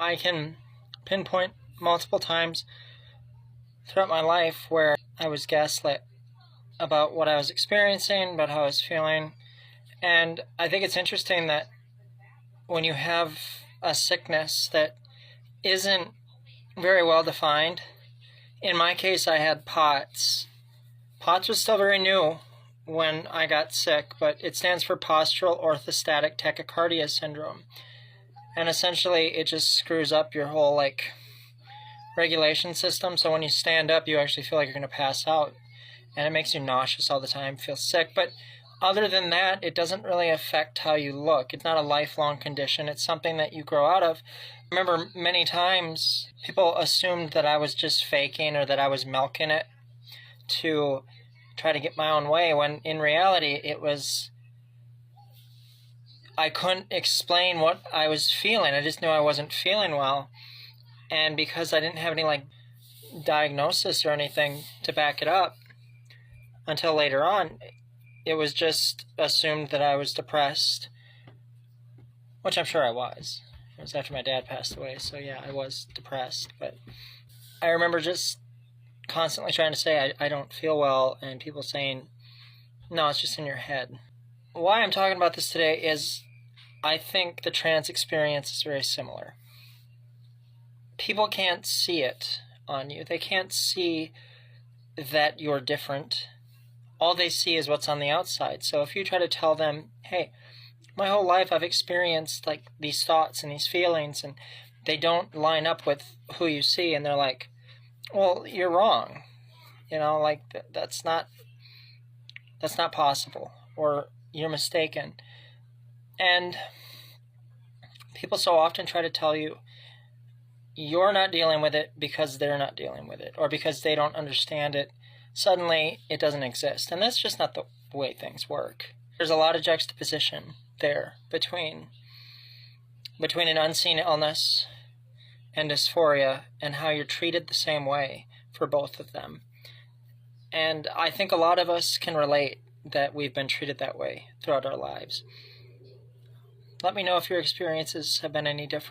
I can pinpoint multiple times throughout my life where I was gaslit about what I was experiencing, about how I was feeling. And I think it's interesting that when you have a sickness that isn't very well defined, in my case I had POTS. POTS was still very new when I got sick, but it stands for postural orthostatic tachycardia syndrome. And essentially it just screws up your whole regulation system. So when you stand up, you actually feel like you're going to pass out, and it makes you nauseous all the time, feel sick. But other than that, it doesn't really affect how you look. It's not a lifelong condition. It's something that you grow out of. I remember many times people assumed that I was just faking or that I was milking it to try to get my own way, when in reality it was, I couldn't explain what I was feeling. I just knew I wasn't feeling well. And because I didn't have any diagnosis or anything to back it up until later on, it was just assumed that I was depressed, which I'm sure I was. It was after my dad passed away, so yeah, I was depressed. But I remember just constantly trying to say I don't feel well, and people saying, no, it's just in your head. Why I'm talking about this today is I think the trans experience is very similar. People can't see it on you. They can't see that you're different. All they see is what's on the outside. So if you try to tell them, hey, my whole life I've experienced these thoughts and these feelings, and they don't line up with who you see, and they're like, well, you're wrong. That's not possible, or you're mistaken. And people so often try to tell you you're not dealing with it because they're not dealing with it, or because they don't understand it. Suddenly it doesn't exist. And that's just not the way things work. There's a lot of juxtaposition there between an unseen illness and dysphoria, and how you're treated the same way for both of them. And I think a lot of us can relate that we've been treated that way throughout our lives. Let me know if your experiences have been any different.